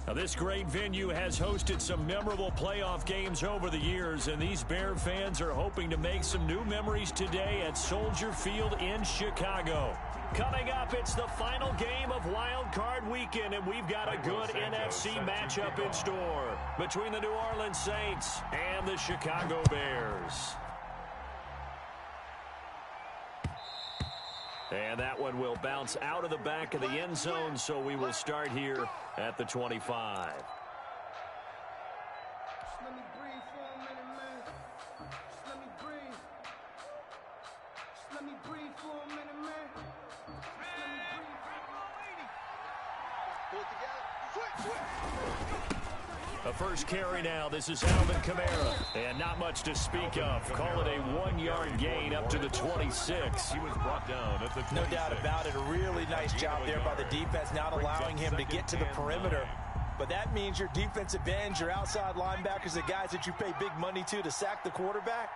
Now, this great venue has hosted some memorable playoff games over the years, and these Bear fans are hoping to make some new memories today at Soldier Field in Chicago. Coming up, it's the final game of Wild Card Weekend, and we've got a good NFC matchup in store between the New Orleans Saints and the Chicago Bears. And that one will bounce out of the back of the end zone, so we will start here at the 25. Just let me breathe for a minute, man. Just let me breathe. Just let me breathe for a minute, man. Just let me breathe. Pull it together. Switch. A first carry now. This is Alvin Kamara. And not much to speak of. Call it a 1-yard gain up to the 26. He was brought down at the 26. No doubt about it. A really nice job there by the defense, not allowing him to get to the perimeter. But that means your defensive ends, your outside linebackers, the guys that you pay big money to sack the quarterback,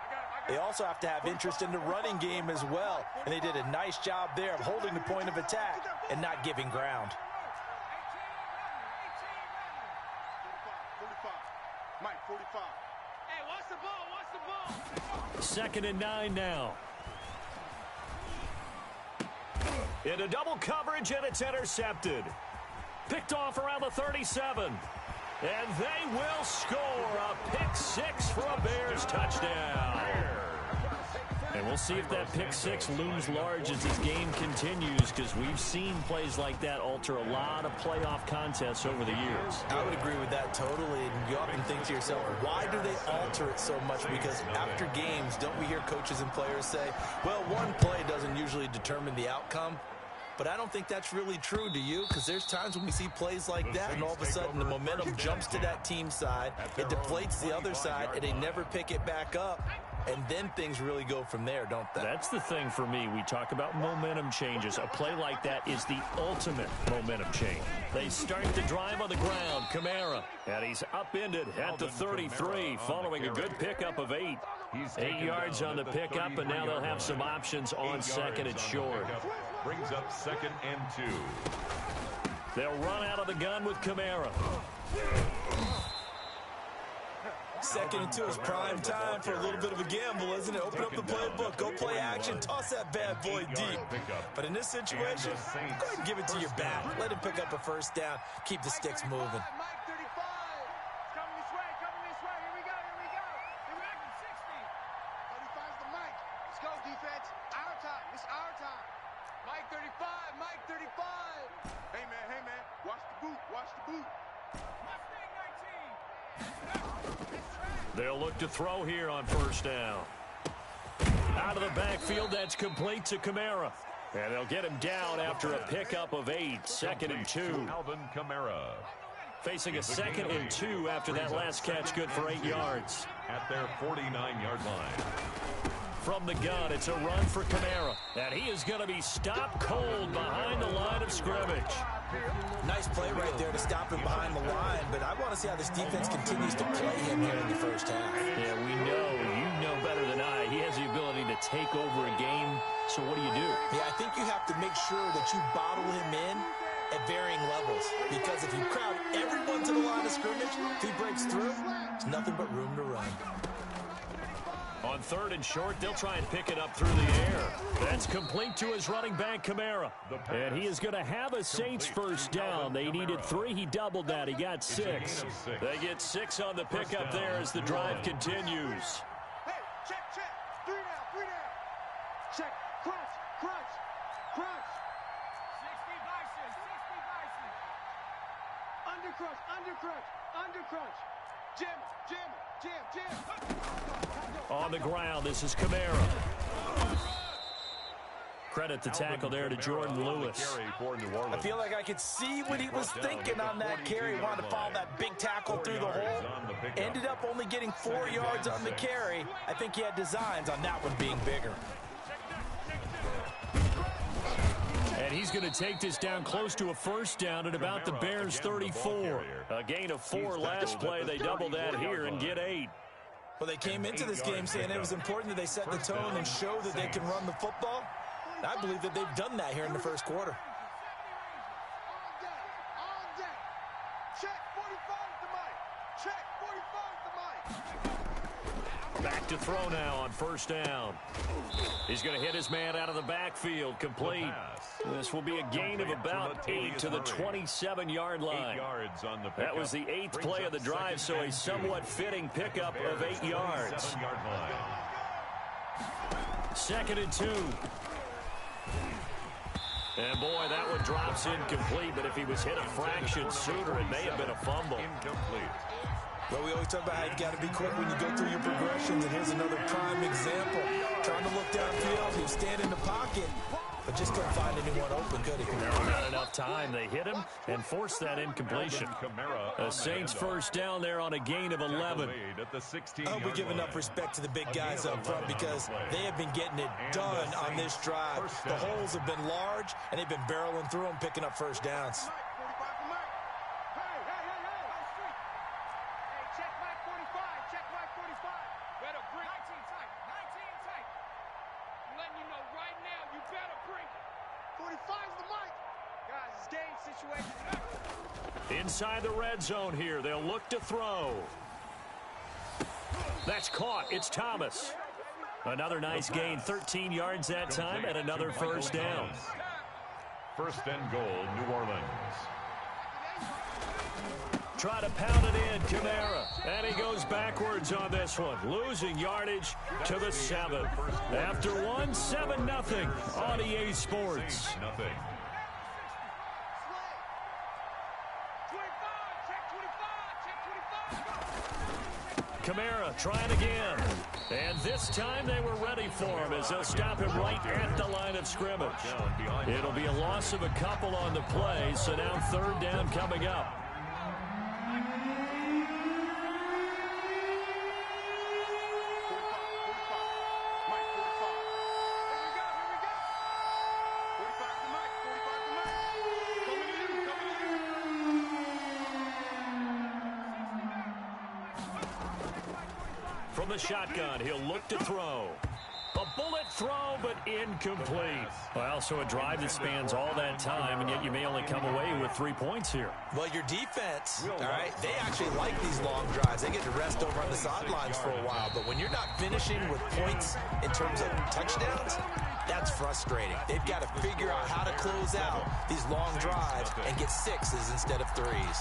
they also have to have interest in the running game as well. And they did a nice job there of holding the point of attack and not giving ground. Mike, 45. Hey, watch the ball, watch the ball. 2nd and 9 now. Into double coverage, and it's intercepted. Picked off around the 37. And they will score a pick-6 for a Bears touchdown. And we'll see if that pick-6 looms large as this game continues, because we've seen plays like that alter a lot of playoff contests over the years. I would agree with that totally. And you often think to yourself, why do they alter it so much? Because after games, don't we hear coaches and players say, well, one play doesn't usually determine the outcome. But I don't think that's really true, do you? Because there's times when we see plays like that, and all of a sudden the momentum jumps to that team side, it deflates the other side, and they never pick it back up. And then things really go from there, don't they? That's the thing for me. We talk about momentum changes. A play like that is the ultimate momentum change. They start the drive on the ground. Kamara, and he's upended at the 33 following a good pickup of 8. 8 yards on the pickup, and now they'll have some options on 2nd and short. Brings up 2nd and 2. They'll run out of the gun with Kamara. 2nd and 2 is prime time for a little bit of a gamble, isn't it? Open up the playbook, go play action, toss that bad boy deep. But in this situation, go ahead and give it to your back. Let him pick up a first down, keep the sticks moving. Mike, 35. Coming this way, Here we go. They're racking 60. 35's the Mike. Let's go, defense. Our time. It's our time. Mike, 35. Mike, 35. Hey, man. Watch the boot. Mustang 19. They'll look to throw here on first down. Out of the backfield, that's complete to Kamara. And they'll get him down after a pickup of 8. 2nd and 2. Alvin Kamara. Facing a 2nd and 2 after that last catch, good for 8 yards. At their 49-yard line. From the gun, it's a run for Kamara. And he is going to be stopped cold behind the line of scrimmage. Nice play right there to stop him behind the line, but I want to see how this defense continues to play him here in the first half. Yeah, we know. You know better than I. He has the ability to take over a game. So what do you do? Yeah, I think you have to make sure that you bottle him in at varying levels, because if you crowd everyone to the line of scrimmage, if he breaks through, there's nothing but room to run. On 3rd and short, they'll try and pick it up through the air. That's complete to his running back, Kamara. And he is going to have a Saints first down. They needed 3. He doubled that. He got 6. They get 6 on the pickup there as the drive continues. Hey, check. 3 down. Check. Crunch. 60 bison. Undercrunch. Jam. On the ground, this is Kamara. Credit the tackle there to Jordan Lewis. I feel like I could see what he was thinking on that carry. He wanted to follow that big tackle through the hole. Ended up only getting 4 yards on the carry. I think he had designs on that one being bigger. And he's going to take this down close to a first down at about the Bears' 34. A gain of 4 last play. They double that here and get 8. Well, they came into this game saying it was important that they set the tone and show that they can run the football. I believe that they've done that here in the first quarter. Check 45 the mic. Check 45 the mic. Back to throw now on first down. He's going to hit his man out of the backfield, complete. This will be a gain of about 8 to the 27-yard line. 8 yards on the pickup. That was the 8th play of the drive, so a somewhat fitting pickup of 8 yards. 7-yard line. 2nd and 2. And boy, that one drops incomplete, but if he was hit a fraction sooner, it may have been a fumble. Incomplete. Well, we always talk about how you got to be quick when you go through your progressions, and here's another prime example. Trying to look downfield, he was standing in the pocket, but just couldn't find anyone open, could he? Not enough time. They hit him and forced that incompletion. A Saints first down there on a gain of 11. I hope we give enough respect to the big guys up front because they have been getting it done on this drive. The holes have been large, and they've been barreling through them, picking up first downs. Inside the red zone here. They'll look to throw. That's caught. It's Thomas. Another nice gain. 13 yards that time and another first down. 1st and goal, New Orleans. Try to pound it in, Kamara. And he goes backwards on this one. Losing yardage to the 7. After 1, 7-0 on EA Sports. Nothing. Kamara trying again. And this time they were ready for him as they'll stop him right at the line of scrimmage. It'll be a loss of a couple on the play, so now 3rd down coming up. From the shotgun, he'll look to throw. A bullet throw, but incomplete. Well, so a drive that spans all that time, and yet you may only come away with 3 points here. Well, your defense, all right, they actually like these long drives. They get to rest over on the sidelines for a while. But when you're not finishing with points in terms of touchdowns, that's frustrating. They've got to figure out how to close out these long drives and get 6s instead of 3s.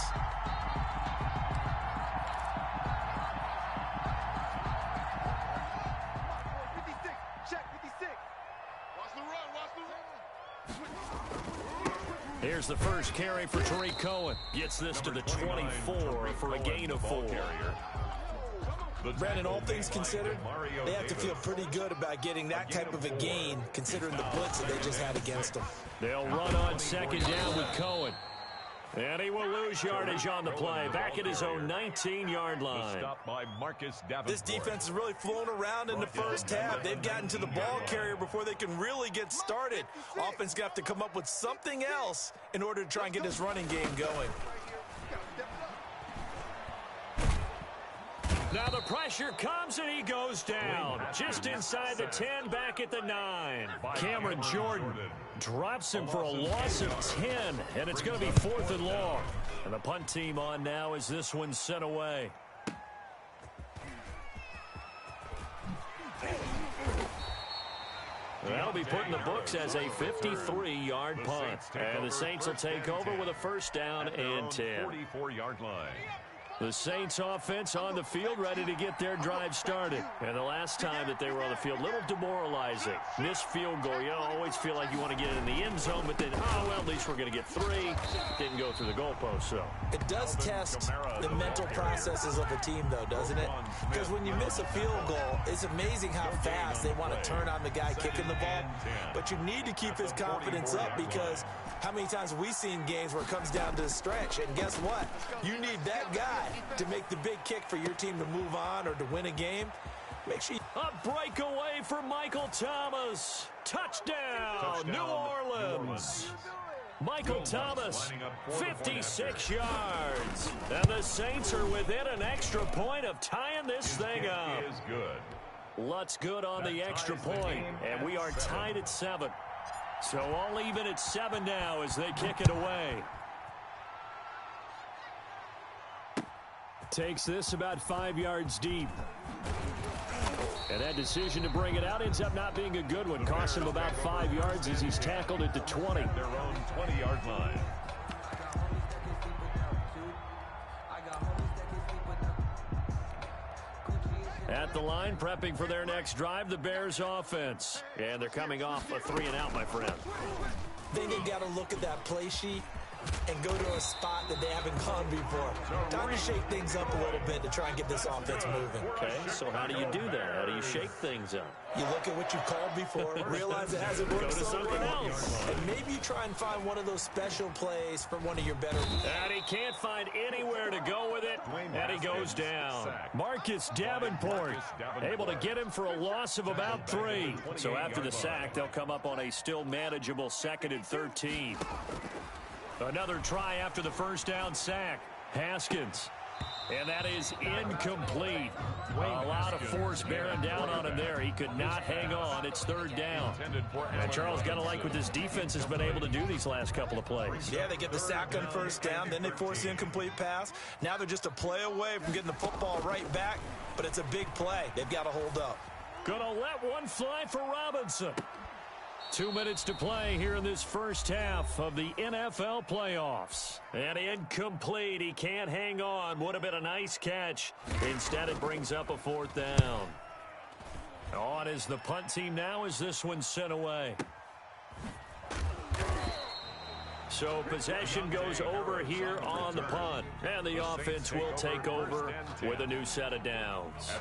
Here's the first carry for Tariq Cohen. Gets this to the 24 for a gain of 4. Brandon, all things considered, they have to feel pretty good about getting that type of a gain considering the blitz that they just had against them. They'll run on 2nd down with Cohen. And he will lose yardage on the play. Back at his own 19-yard line. This defense is really flown around in the first half. They've gotten to the ball carrier before they can really get started. Offense got to come up with something else in order to try and get this running game going. Now the pressure comes and he goes down. Just inside the 10, back at the 9. Cameron Jordan drops him for a loss of 10, and it's going to be 4th and long. And the punt team on now as this one's sent away. That'll be put in the books as a 53-yard punt. And the Saints will take over with a first down and 10. 44-yard line. The Saints offense on the field ready to get their drive started. And the last time that they were on the field, a little demoralizing. Missed field goal. You always feel like you want to get it in the end zone, but then, oh, well, at least we're going to get 3. Didn't go through the goalpost, so. It does test the mental processes of a team, though, doesn't it? Because when you miss a field goal, it's amazing how fast they want to turn on the guy kicking the ball. But you need to keep his confidence up because how many times have we seen games where it comes down to the stretch? And guess what? You need that guy to make the big kick for your team to move on or to win a game. Make sure a breakaway for Michael Thomas. Touchdown, New Orleans. Michael Thomas, 56 yards. And the Saints are within an extra point of tying this thing up. Is good. Lutz good on the extra point, and we are tied at 7. So all even at 7 now as they kick it away. Takes this about 5 yards deep. And that decision to bring it out ends up not being a good one. Costs him about 5 yards as he's tackled at the 20. Their own 20-yard line. At the line, prepping for their next drive, the Bears offense. And they're coming off a 3-and-out, my friend. I think they've got to look at that play sheet and go to a spot that they haven't gone before. Time to shake things up a little bit to try and get this offense moving. Okay, so how do you do that? How do you shake things up? You look at what you've called before, realize it hasn't worked Go to so something well, else. and maybe you try and find one of those special plays for one of your better. And he can't find anywhere to go with it, and he goes down. Marcus Davenport able to get him for a loss of about 3. So after the sack, they'll come up on a still manageable 2nd and 13. Another try after the first down sack. Haskins. And that is incomplete. A lot of force bearing down on him there. He could not hang on. It's 3rd down. And Charles, got to like what this defense has been able to do these last couple of plays. Yeah, they get the sack on first down, then they force the incomplete pass. Now they're just a play away from getting the football right back, but it's a big play. They've got to hold up. Gonna let one fly for Robinson. 2 minutes to play here in this first half of the NFL playoffs. And incomplete. He can't hang on. Would have been a nice catch. Instead, it brings up a 4th down. On is the punt team now as this one's sent away. So possession goes over here on the punt. And the offense will take over with a new set of downs.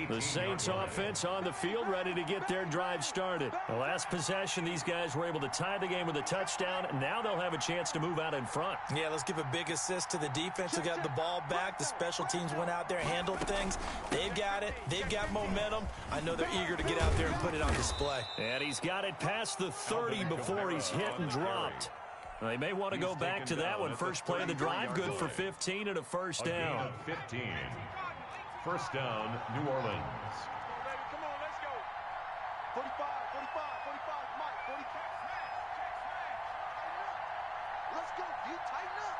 The Saints offense on the field ready to get their drive started. The last possession, these guys were able to tie the game with a touchdown. And now they'll have a chance to move out in front. Yeah, let's give a big assist to the defense who got the ball back. The special teams went out there, handled things. They've got it. They've got momentum. I know they're eager to get out there and put it on display. And he's got it past the 30 before he's hit and dropped. They may want to go back to that one. First play of the drive, good for 15 and a first down. 15. First down, New Orleans. Come on, let's go. 45, 45, 45, Mike, 45. Let's go, you tighten up.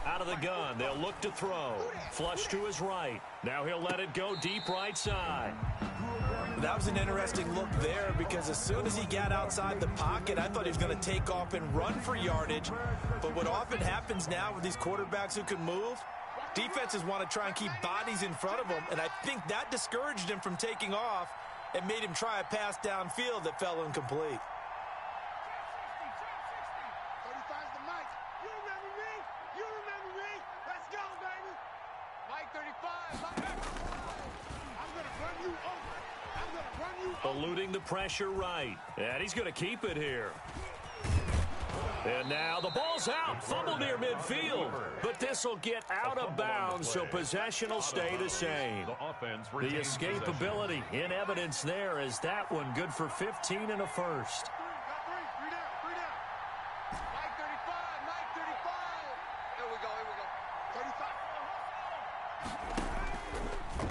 Out of the gun, they'll look to throw. Flush to his right. Now he'll let it go deep right side. That was an interesting look there because as soon as he got outside the pocket, I thought he was going to take off and run for yardage. But what often happens now with these quarterbacks who can move, defenses want to try and keep bodies in front of them, and I think that discouraged him from taking off and made him try a pass downfield that fell incomplete. 35's the Mike. You remember me? You remember me? Let's go, baby. Mike 35. I'm going to run you over. Eluding the pressure right. And he's going to keep it here. And now the ball's out. Fumble near midfield. But this will get out of bounds, so possession will stay the same. The escapability in evidence there as that one good for 15 and a first. Three down. Mike 35, Mike 35. Here we go.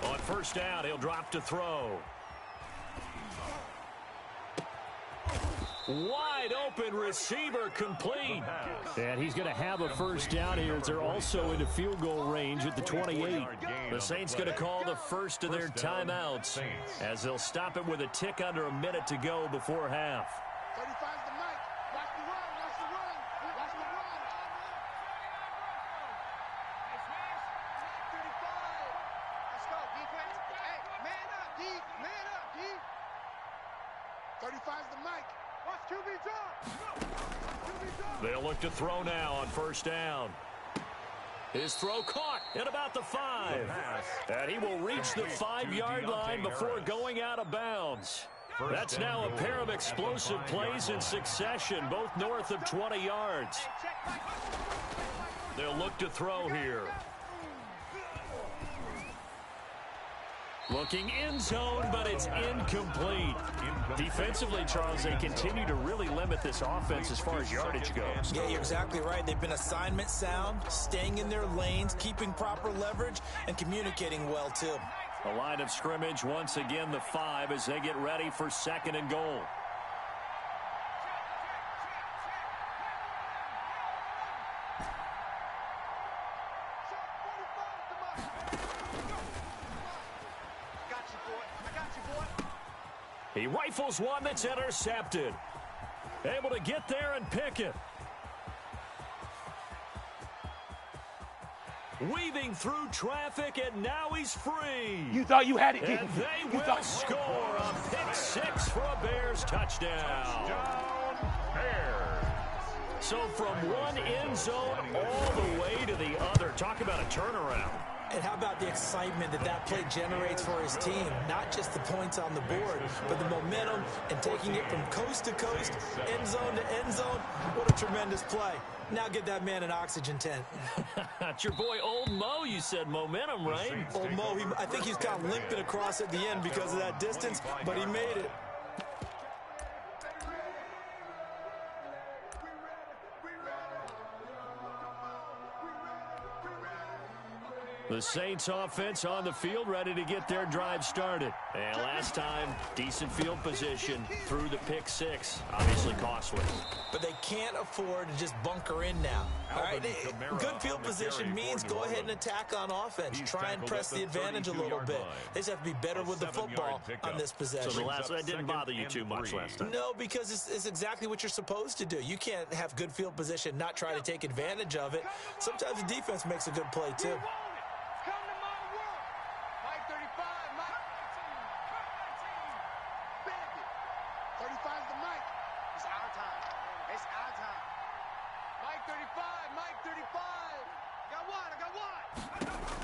35. On first down, he'll drop to throw. Wide open receiver complete. And he's going to have a first down here as they're also into field goal range at the 28. The Saints going to call the first of their timeouts as they'll stop it with a tick under a minute to go before half. 35's the Mike. Watch the run. Watch the run. Watch the run. 35. Let's go, defense. Hey, man up, D. Man up, D. 35's the Mike. Watch QB drop. They'll look to throw now on first down. His throw caught at about the 5. And he will reach the 5-yard line before going out of bounds. That's now a pair of explosive plays in succession, both north of 20 yards. They'll look to throw here. Looking end zone, but it's incomplete. Defensively, Charles, they continue to really limit this offense as far as yardage goes. Yeah, you're exactly right. They've been assignment sound, staying in their lanes, keeping proper leverage, and communicating well, too. The line of scrimmage, once again, the 5 as they get ready for 2nd and goal. He rifles one that's intercepted. Able to get there and pick it. Weaving through traffic, and now he's free. You thought you had it, and they will score a pick 6 for a Bears touchdown. Bears. So from one end zone all the way to the other. Talk about a turnaround. And how about the excitement that play generates for his team? Not just the points on the board, but the momentum and taking it from coast to coast, end zone to end zone. What a tremendous play. Now get that man an oxygen tent. It's your boy Old Mo, you said momentum, right? Old Mo, I think he's kind of limping across at the end because of that distance, but he made it. The Saints offense on the field, ready to get their drive started. And last time, decent field position through the pick 6. Obviously costly. But they can't afford to just bunker in now. All right, good field position means go ahead and attack on offense. Try and press the advantage a little bit. They just have to be better with the football on this possession. So that didn't bother you too much last time? No, because it's exactly what you're supposed to do. You can't have good field position, not try to take advantage of it. Sometimes the defense makes a good play, too.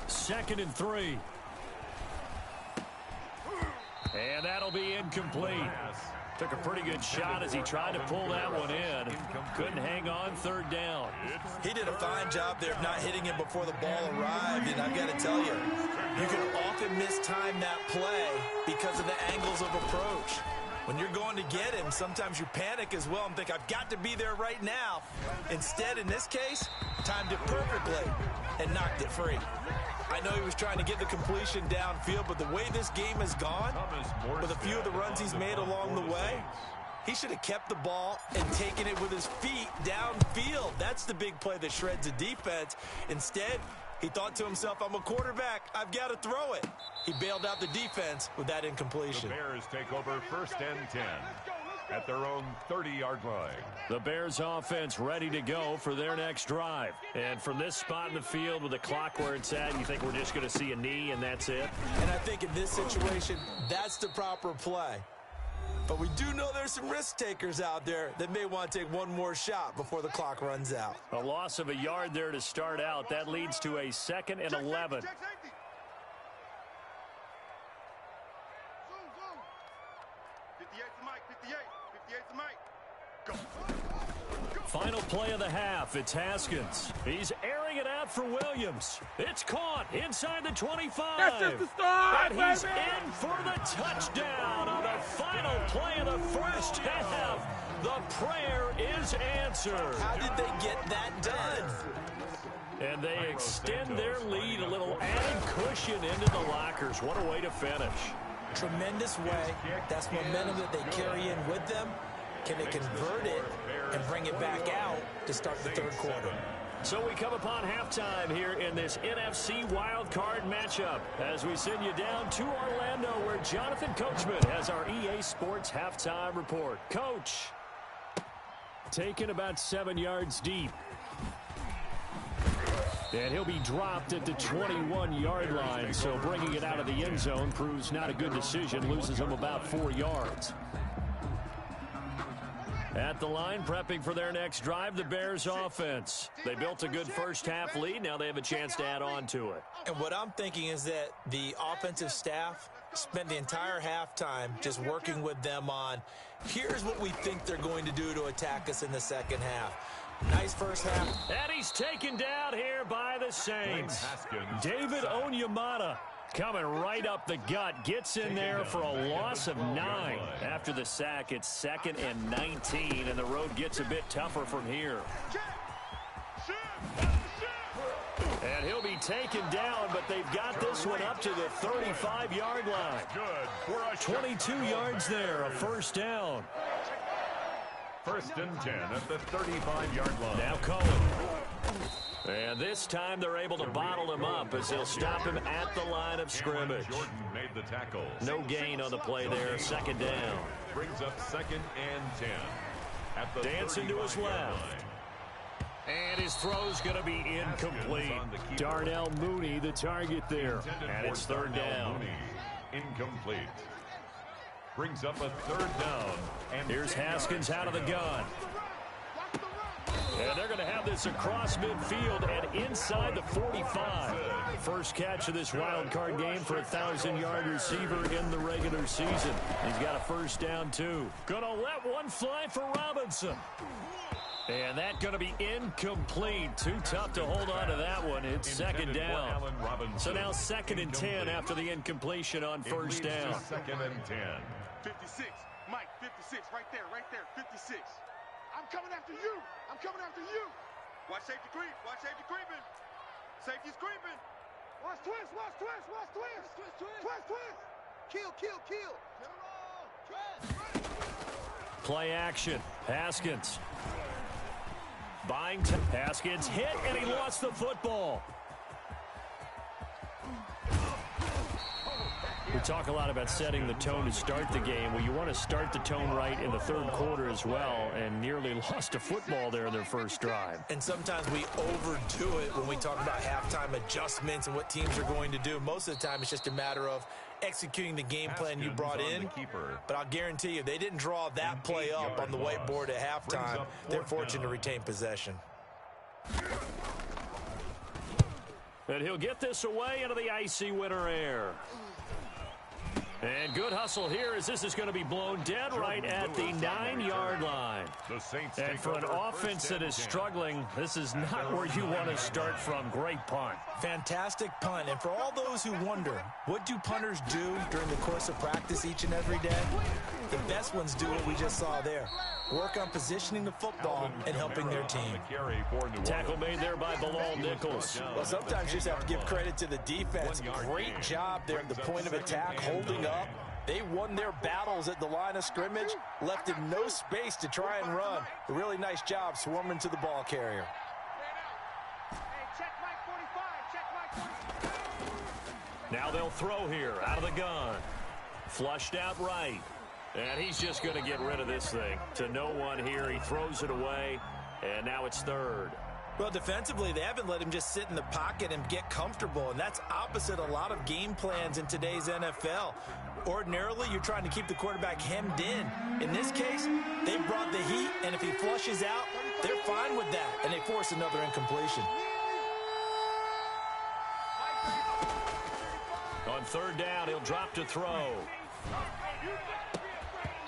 Second and 3. And that'll be incomplete. Took a pretty good shot as he tried to pull that one in. Couldn't hang on third down. He did a fine job there of not hitting him before the ball arrived. And I've got to tell you, you can often mistime that play because of the angles of approach. When you're going to get him, sometimes you panic as well and think, I've got to be there right now. Instead, in this case, timed it perfectly and knocked it free. I know he was trying to get the completion downfield, but the way this game has gone, with a few of the runs he's made along the way, he should have kept the ball and taken it with his feet downfield. That's the big play that shreds a defense. Instead, he thought to himself, I'm a quarterback. I've got to throw it. He bailed out the defense with that incompletion. The Bears take over 1st and 10 at their own 30-yard line. The Bears offense ready to go for their next drive. And from this spot in the field with the clock where it's at, you think we're just going to see a knee and that's it? And I think in this situation, that's the proper play. But we do know there's some risk takers out there that may want to take one more shot before the clock runs out. A loss of a yard there to start out. That leads to a 2nd and 11. Final play of the half. It's Haskins. He's airing it out for Williams. It's caught inside the 25. That's just the start, and he's in for the touchdown on the final play of the first half. The prayer is answered. How did they get that done? And they extend their lead, a little added cushion into the lockers. What a way to finish. Tremendous way. That's momentum that they carry in with them. Can they convert it and bring it back out to start the third quarter? So we come upon halftime here in this NFC wildcard matchup as we send you down to Orlando where Jonathan Coachman has our EA Sports halftime report. Coach, taken about 7 yards deep. And he'll be dropped at the 21-yard line, so bringing it out of the end zone proves not a good decision, loses him about 4 yards. At the line, prepping for their next drive, the Bears offense. They built a good first-half lead. Now they have a chance to add on to it. And what I'm thinking is that the offensive staff spent the entire halftime just working with them on, here's what we think they're going to do to attack us in the second half. Nice first half. And he's taken down here by the Saints. David Onyemata coming right up the gut. Gets in there for a loss of 9. After the sack, it's 2nd and 19, and the road gets a bit tougher from here. And he'll be taken down, but they've got this one up to the 35-yard line. Good. 22 yards there, a first down. 1st and 10 at the 35-yard line. Now Cohen. And this time they're able to bottle him up as they'll stop him at the line of scrimmage. Jordan made the tackle. No gain on the play there. Second down. Brings up 2nd and 10. At the Dancing to his left. And his throw's going to be incomplete. Darnell Mooney, the target there. And it's 3rd down. Incomplete. Brings up a 3rd down. And here's Haskins out of the gun. And they're going to have this across midfield and inside the 45. First catch of this wild card game for a 1,000-yard receiver in the regular season. He's got a first down, too. Going to let one fly for Robinson. And that's going to be incomplete. Too tough to hold on to that one. It's 2nd down. So now 2nd and 10 after the incompletion on first down. 2nd and 10. 56. Mike, 56. Right there, 56. I'm coming after you. I'm coming after you. Watch safety creep. Watch safety creeping. Safety's creeping. Watch twist. Watch twist. Watch twist. Twist. Kill. Play action. Haskins. Buying to Haskins. Hit, and he lost the football. We talk a lot about setting the tone to start the game. Well, you want to start the tone right in the 3rd quarter as well, and nearly lost a football there in their first drive. And sometimes we overdo it when we talk about halftime adjustments and what teams are going to do. Most of the time, it's just a matter of executing the game plan you brought in. But I'll guarantee you, they didn't draw that play up on the whiteboard at halftime. They're fortunate to retain possession. And he'll get this away into the icy winter air. And good hustle here as this is going to be blown dead right at the 9-yard line. And for an offense that is struggling, this is not where you want to start from. Great punt. Fantastic punt. And for all those who wonder, what do punters do during the course of practice each and every day? The best ones do what we just saw there. Work on positioning the football and helping their team. Tackle made there by Bilal Nichols. Well, sometimes you just have to give credit to the defense. Great job there at the point of attack, holding up. They won their battles at the line of scrimmage, left him no space to try and run. A really nice job swarming to the ball carrier. Now they'll throw here out of the gun. Flushed out right. And he's just going to get rid of this thing. To no one here. He throws it away. And now it's 3rd. Well, defensively, they haven't let him just sit in the pocket and get comfortable. And that's opposite a lot of game plans in today's NFL. Ordinarily, you're trying to keep the quarterback hemmed in. In this case, they brought the heat. And if he flushes out, they're fine with that. And they force another incompletion. On 3rd down, he'll drop to throw.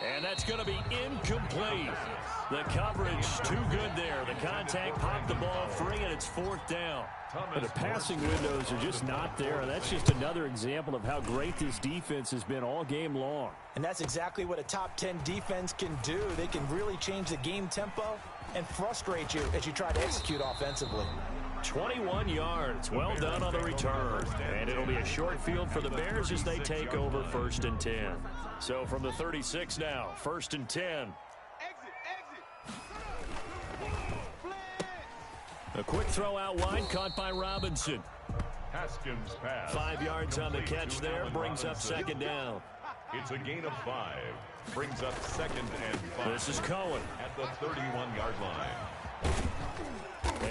And that's going to be incomplete. The coverage too good there. The contact popped the ball free, and it's 4th down. But the passing windows are just not there. That's just another example of how great this defense has been all game long. And that's exactly what a top 10 defense can do. They can really change the game tempo and frustrate you as you try to execute offensively. 21 yards. Well done on the return. And it'll be a short field for the Bears as they take over 1st and 10. So from the 36 now, 1st and 10. A quick throw out wide, caught by Robinson. Haskins pass. 5 yards on the catch there, brings up 2nd down. It's a gain of 5. Brings up 2nd and 5. This is Cohen. At the 31-yard line.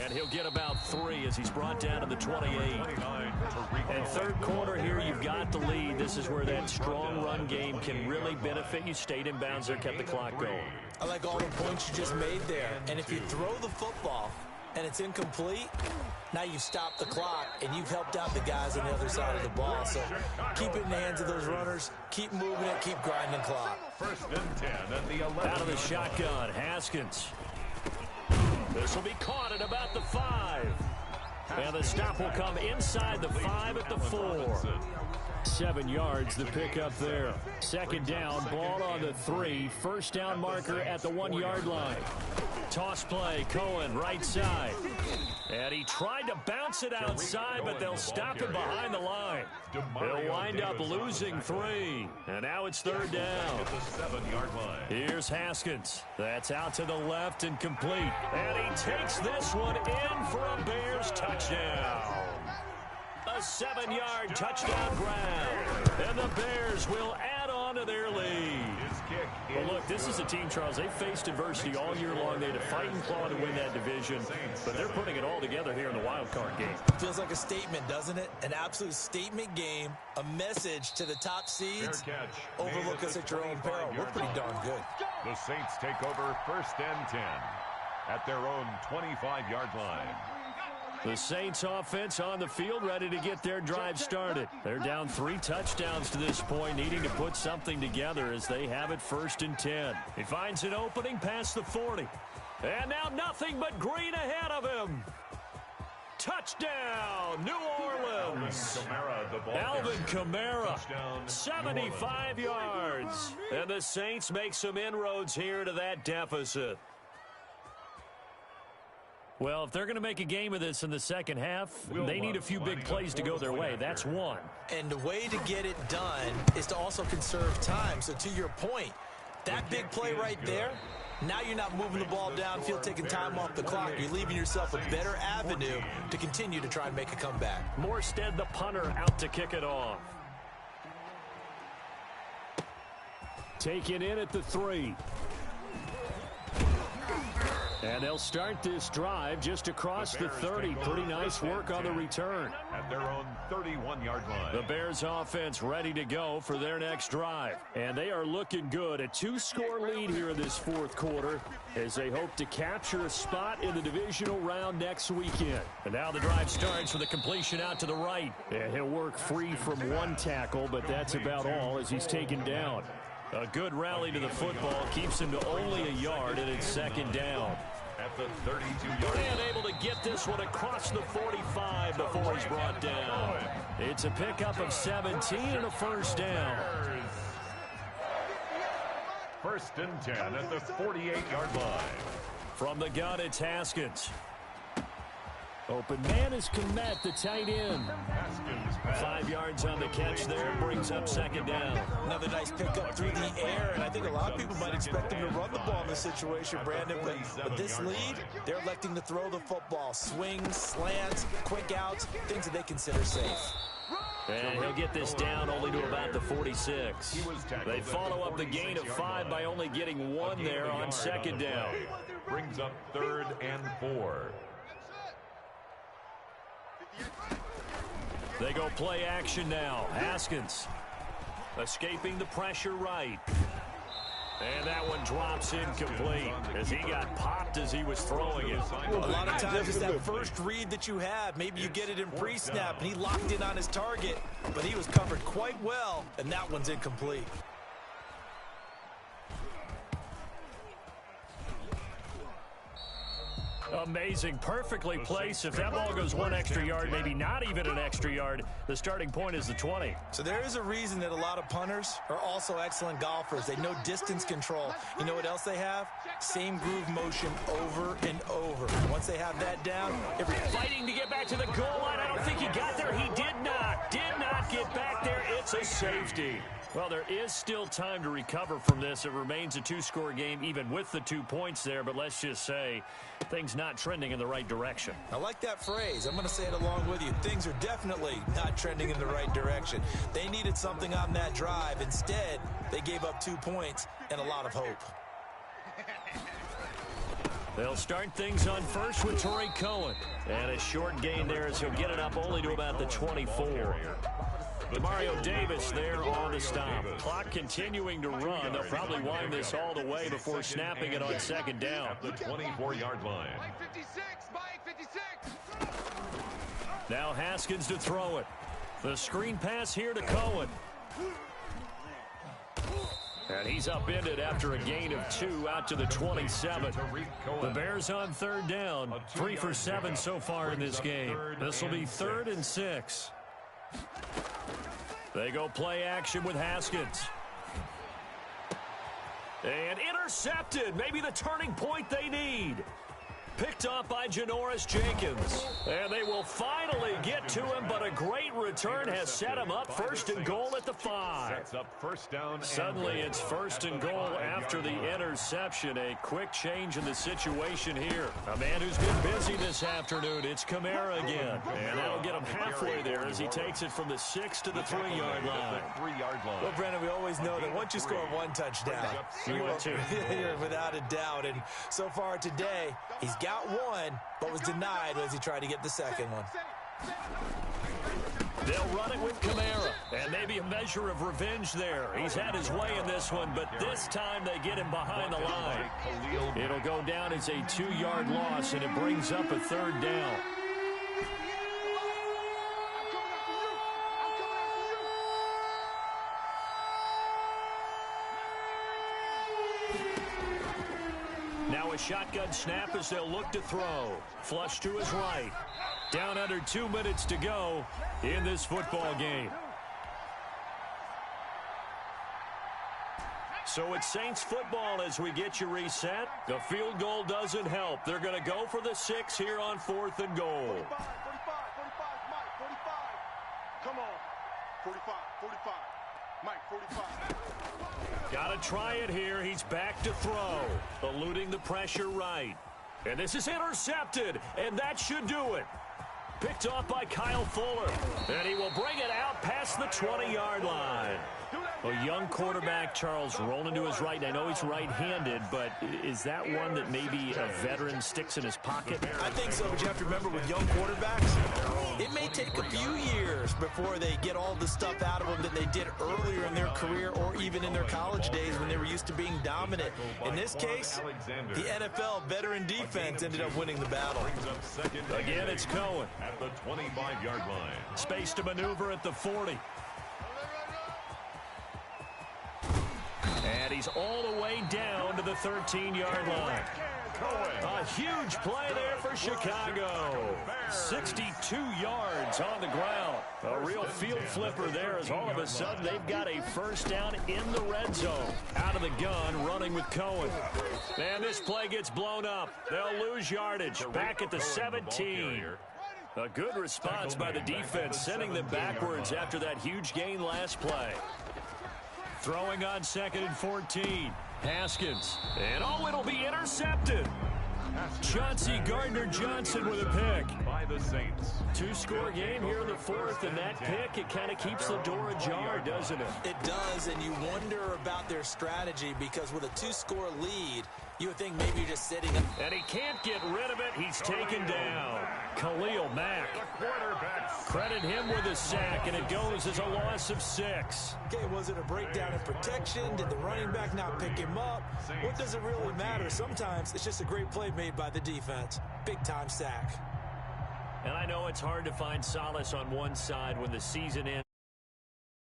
And he'll get about 3 as he's brought down to the 28. And 3rd quarter here, you've got the lead. This is where that strong run game can really benefit you. Stayed in bounds there, kept the clock going. I like all the points you just made there. And if you throw the football and it's incomplete, now you've stopped the clock and you've helped out the guys on the other side of the ball. So keep it in the hands of those runners. Keep moving it. Keep grinding clock. 1st and 10 at the 11. Out of the shotgun, Haskins. This will be caught at about the 5. And the stop will come inside the 5 at the 4. 7 yards, the pickup there. 2nd down, ball on the 3. 1st down marker at the 1-yard line. Toss play, Cohen, right side. And he tried to bounce it outside, but they'll stop him behind the line. He'll wind up losing 3. And now it's third down. At the 7-yard line. Here's Haskins. That's out to the left and complete. And he takes this one in for a Bears touchdown. A 7-yard touchdown grab. And the Bears will add on to their lead. Well, look, this is a team, Charles. They faced adversity all year long. They had to fight and claw to win that division, but they're putting it all together here in the wild card game. Feels like a statement, doesn't it? An absolute statement game, a message to the top seeds. Overlook us at your own peril. We're pretty darn good. The Saints take over 1st and 10 at their own 25-yard line. The Saints offense on the field, ready to get their drive started. They're down 3 touchdowns to this point, needing to put something together as they have it 1st and 10. He finds an opening past the 40. And now nothing but green ahead of him. Touchdown, New Orleans. Alvin Kamara, 75 yards. And the Saints make some inroads here to that deficit. Well, if they're going to make a game of this in the second half, they need a few big plays to go their way. That's one. And the way to get it done is to also conserve time. So to your point, that big play right there, now you're not moving the ball downfield, taking time off the clock. You're leaving yourself a better avenue to continue to try and make a comeback. Morstead, the punter, out to kick it off. Taken in at the 3. And they'll start this drive just across the 30. Pretty nice work on the return. At their own 31-yard line. The Bears offense ready to go for their next drive. And they are looking good. A 2-score lead here in this 4th quarter as they hope to capture a spot in the divisional round next weekend. And now the drive starts with a completion out to the right. And he'll work free from 1 tackle, but that's about all as he's taken down. A good rally to the football keeps him to only a yard, and it's 2nd down. At the 32-yard line. And able to get this one across the 45 before he's brought down. It's a pickup of 17 and a 1st down. 1st and 10 at the 48-yard line. From the gun, it's Haskins. Open man is Kmet, the tight end. 5 yards on the catch there, brings up 2nd down. Another nice pickup through the air, and I think a lot of people might expect them to run the ball in this situation, Brandon. But this lead, they're electing to throw the football. Swings, slants, quick outs, things that they consider safe. And he'll get this down only to about the 46. They follow up the gain of 5 by only getting 1 there on 2nd down. Brings up 3rd and 4. They go play action now. Haskins escaping the pressure right. And that one drops incomplete as he got popped as he was throwing it. A lot of times it's that first read that you have. Maybe you get it in pre-snap, and he locked in on his target, but he was covered quite well, and that one's incomplete. Amazing, perfectly placed. If that ball goes 1 extra yard, maybe not even an extra yard, the starting point is the 20. So there is a reason that a lot of punters are also excellent golfers. They know distance control. You know what else they have? Same groove motion over and over. Once they have that down, fighting to get back to the goal line. I don't think he got there. He did not get back there. It's a safety. Well, there is still time to recover from this. It remains a 2-score game, even with the 2 points there. But let's just say things not trending in the right direction. I like that phrase. I'm going to say it along with you. Things are definitely not trending in the right direction. They needed something on that drive. Instead, they gave up 2 points and a lot of hope. They'll start things on first with Tariq Cohen. And a short gain there as he'll get it up only to about the 24. Demario Davis there on the stop. Clock continuing to run. They'll probably wind this all the way before snapping it on 2nd down. The 24-yard line. Now Haskins to throw it. The screen pass here to Cohen. And he's upended after a gain of 2 out to the 27. The Bears on 3rd down. 3 for 7 so far in this game. This will be 3rd and 6. They go play action with Haskins. And intercepted. Maybe the turning point they need. Picked off by Janoris Jenkins. And they will finally get to him, but a great return has set him up first and goal at the 5. Sets up first down. Suddenly it's first and goal after the interception. A quick change in the situation here. A man who's been busy this afternoon. It's Kamara again. And that'll get him halfway there as he takes it from the 6 to the 3-yard line. Well, Brandon, we always know that once you score one touchdown, you're without a doubt. And so far today, he's got one, but was denied as he tried to get the second one. They'll run it with Kamara, and maybe a measure of revenge there. He's had his way in this one, but this time they get him behind the line. It'll go down as a 2-yard loss, and it brings up a 3rd down. Now a shotgun snap as they'll look to throw. Flush to his right. Down under 2 minutes to go in this football game. So it's Saints football as we get you reset. The field goal doesn't help. They're going to go for the 6 here on 4th and goal. 45, Mike, 45. Come on. 45, Mike, 45. Got to try it here. He's back to throw. Eluding the pressure right. And this is intercepted, and that should do it. Picked off by Kyle Fuller, and he will bring it out past the 20-yard line. A young quarterback, Charles, rolling to his right. I know he's right-handed, but is that one that maybe a veteran sticks in his pocket? I think so, but you have to remember with young quarterbacks, it may take a few years before they get all the stuff out of them that they did earlier in their career or even in their college days when they were used to being dominant. In this case, the NFL veteran defense ended up winning the battle. Again, it's Cohen. At the 25-yard line. Space to maneuver at the 40. And he's all the way down to the 13-yard line. A huge play there for Chicago. 62 yards on the ground. A real field flipper there as all of a sudden they've got a first down in the red zone. Out of the gun, running with Cohen. And this play gets blown up. They'll lose yardage. Back at the 17. A good response by the defense, sending them backwards after that huge gain last play. Throwing on 2nd and 14. Haskins. And it'll be intercepted. Chauncey Gardner-Johnson with a pick. By the Saints. 2-score game here in the 4th, and that pick, it kind of keeps the door ajar, doesn't it? It does, and you wonder about their strategy because with a 2-score lead, you would think maybe you're just sitting. And he can't get rid of it. He's taken down. Khalil Mack. Credit him with a sack, and it goes as a loss of 6. Okay, was it a breakdown in protection? Did the running back not pick him up? What does it really matter? Sometimes it's just a great play made by the defense. Big-time sack. And I know it's hard to find solace on one side when the season ends.